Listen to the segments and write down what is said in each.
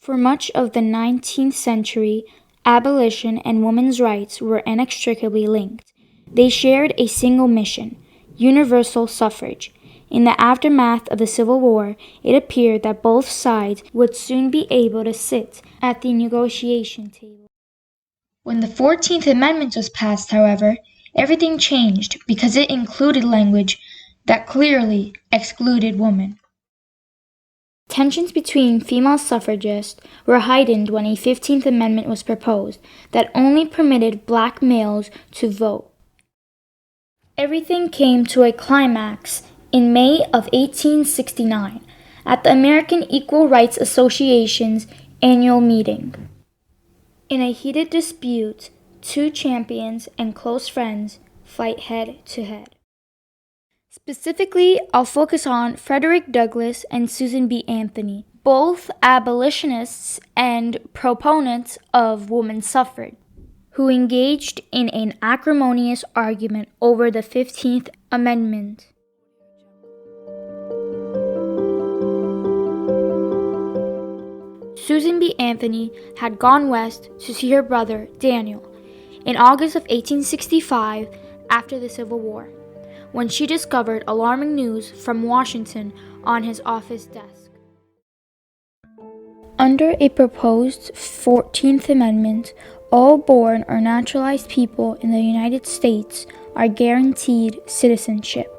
For much of the 19th century, abolition and women's rights were inextricably linked. They shared a single mission: universal suffrage. In the aftermath of the Civil War, it appeared that both sides would soon be able to sit at the negotiation table. When the 14th Amendment was passed, however, everything changed because it included language that clearly excluded women. Tensions between female suffragists were heightened when a 15th Amendment was proposed that only permitted black males to vote. Everything came to a climax in May of 1869 at the American Equal Rights Association's annual meeting. In a heated dispute, two champions and close friends fight head to head. Specifically, I'll focus on Frederick Douglass and Susan B. Anthony, both abolitionists and proponents of women's suffrage, who engaged in an acrimonious argument over the 15th Amendment. Susan B. Anthony had gone west to see her brother, Daniel, in August of 1865 after the Civil War, when she discovered alarming news from Washington on his office desk. Under a proposed 14th Amendment, all born or naturalized people in the United States are guaranteed citizenship.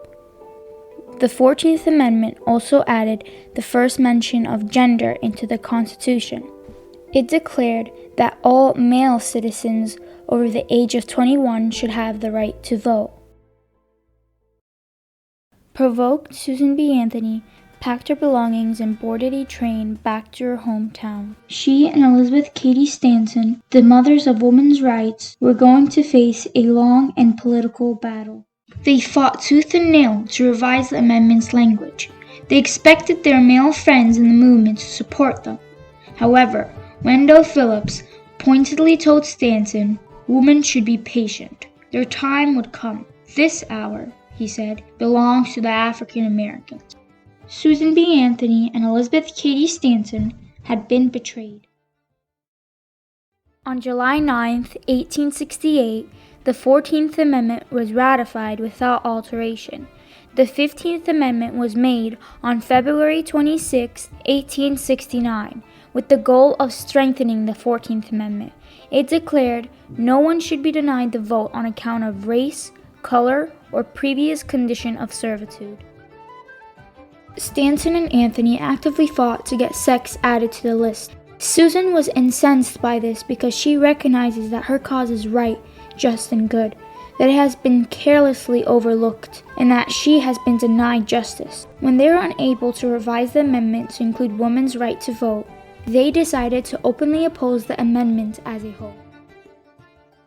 The 14th Amendment also added the first mention of gender into the Constitution. It declared that all male citizens over the age of 21 should have the right to vote. Provoked, Susan B. Anthony packed her belongings and boarded a train back to her hometown. She and Elizabeth Cady Stanton, the mothers of women's rights, were going to face a long and political battle. They fought tooth and nail to revise the amendment's language. They expected their male friends in the movement to support them. However, Wendell Phillips pointedly told Stanton, women should be patient. Their time would come. This hour, he said, belongs to the African Americans. Susan B. Anthony and Elizabeth Cady Stanton had been betrayed. On July 9, 1868, the 14th Amendment was ratified without alteration. The 15th Amendment was made on February 26, 1869, with the goal of strengthening the 14th Amendment. It declared no one should be denied the vote on account of race, color, or previous condition of servitude. Stanton and Anthony actively fought to get sex added to the list. Susan was incensed by this because she recognizes that her cause is right, just, and good, that it has been carelessly overlooked, and that she has been denied justice. When they were unable to revise the amendment to include women's right to vote, they decided to openly oppose the amendment as a whole.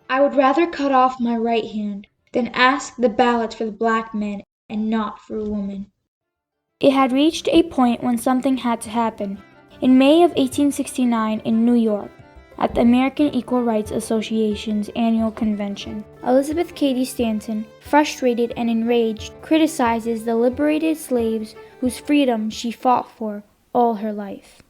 I would rather cut off my right hand than ask the ballot for the black man and not for a woman. It had reached a point when something had to happen. In May of 1869 in New York, at the American Equal Rights Association's annual convention, Elizabeth Cady Stanton, frustrated and enraged, criticizes the liberated slaves whose freedom she fought for all her life.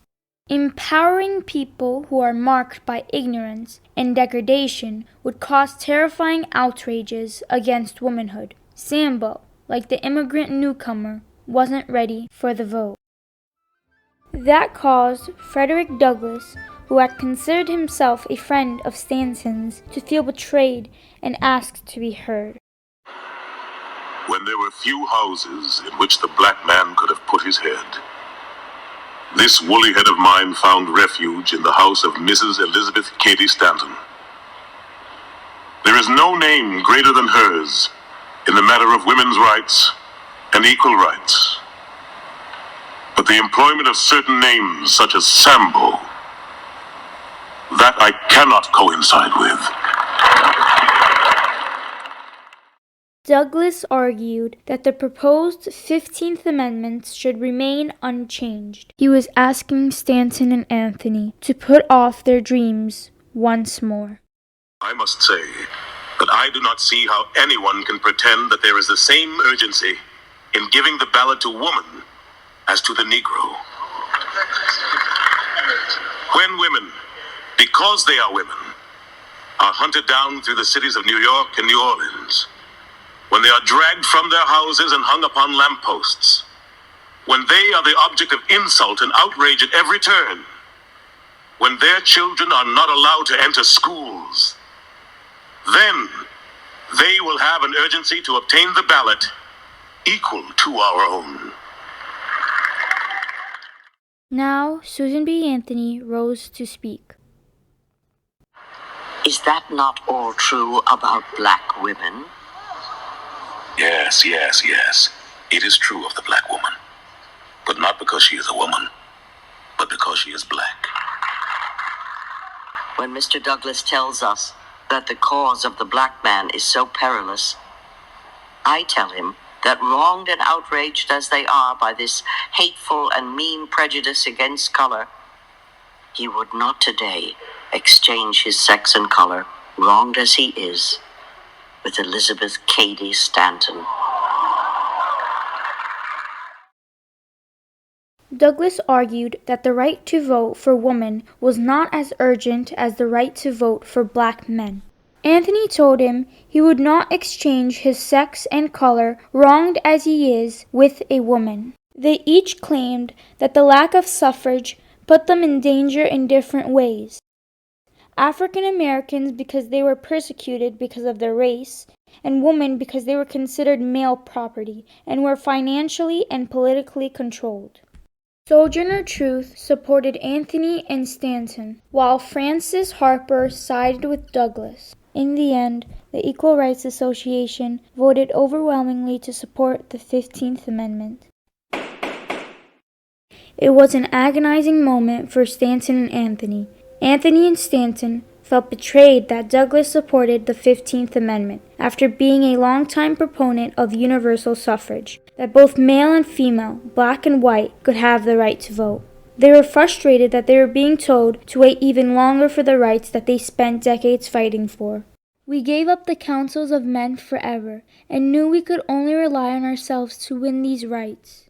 Empowering people who are marked by ignorance and degradation would cause terrifying outrages against womanhood. Sambo, like the immigrant newcomer, wasn't ready for the vote. That caused Frederick Douglass, who had considered himself a friend of Stanton's, to feel betrayed and asked to be heard. When there were few houses in which the black man could have put his head, this woolly head of mine found refuge in the house of Mrs. Elizabeth Cady Stanton. There is no name greater than hers in the matter of women's rights and equal rights. But the employment of certain names, such as Sambo, that I cannot coincide with. Douglass argued that the proposed 15th Amendment should remain unchanged. He was asking Stanton and Anthony to put off their dreams once more. I must say that I do not see how anyone can pretend that there is the same urgency in giving the ballot to woman as to the Negro. When women, because they are women, are hunted down through the cities of New York and New Orleans, when they are dragged from their houses and hung upon lampposts, when they are the object of insult and outrage at every turn, when their children are not allowed to enter schools, then they will have an urgency to obtain the ballot equal to our own. Now, Susan B. Anthony rose to speak. Is that not all true about black women? Yes. It is true of the black woman. But not because she is a woman, but because she is black. When Mr. Douglas tells us that the cause of the black man is so perilous, I tell him that wronged and outraged as they are by this hateful and mean prejudice against color, he would not today exchange his sex and color, wronged as he is, with Elizabeth Cady Stanton. Douglas argued that the right to vote for women was not as urgent as the right to vote for black men. Anthony told him he would not exchange his sex and color, wronged as he is, with a woman. They each claimed that the lack of suffrage put them in danger in different ways. African Americans because they were persecuted because of their race, and women because they were considered male property and were financially and politically controlled. Sojourner Truth supported Anthony and Stanton, while Francis Harper sided with Douglas. In the end, the Equal Rights Association voted overwhelmingly to support the 15th Amendment. It was an agonizing moment for Stanton and Anthony. Anthony and Stanton felt betrayed that Douglas supported the 15th Amendment after being a longtime proponent of universal suffrage, that both male and female, black and white, could have the right to vote. They were frustrated that they were being told to wait even longer for the rights that they spent decades fighting for. We gave up the counsels of men forever and knew we could only rely on ourselves to win these rights.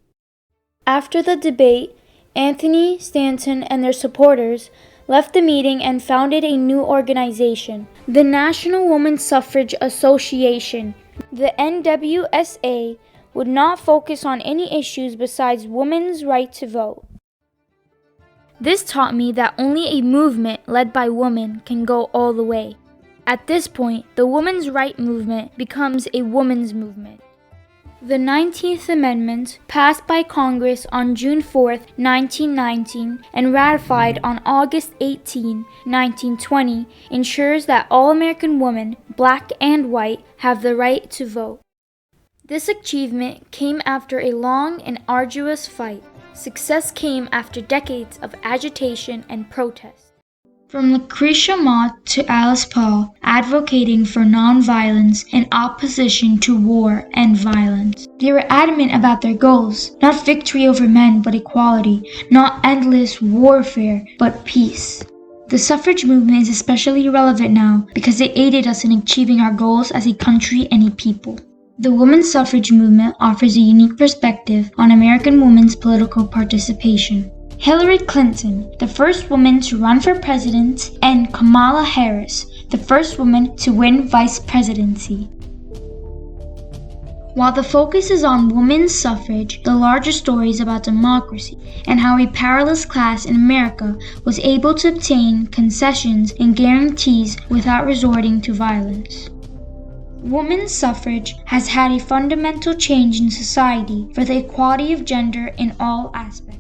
After the debate, Anthony, Stanton, and their supporters left the meeting and founded a new organization, the National Women's Suffrage Association. The NWSA would not focus on any issues besides women's right to vote. This taught me that only a movement led by women can go all the way. At this point, the women's right movement becomes a women's movement. The 19th Amendment, passed by Congress on June 4, 1919, and ratified on August 18, 1920, ensures that all American women, black and white, have the right to vote. This achievement came after a long and arduous fight. Success came after decades of agitation and protest. From Lucretia Mott to Alice Paul, advocating for nonviolence in opposition to war and violence. They were adamant about their goals, not victory over men but equality, not endless warfare but peace. The suffrage movement is especially relevant now because it aided us in achieving our goals as a country and a people. The women's suffrage movement offers a unique perspective on American women's political participation. Hillary Clinton, the first woman to run for president, and Kamala Harris, the first woman to win vice presidency. While the focus is on women's suffrage, the larger story is about democracy and how a powerless class in America was able to obtain concessions and guarantees without resorting to violence. Women's suffrage has had a fundamental change in society for the equality of gender in all aspects.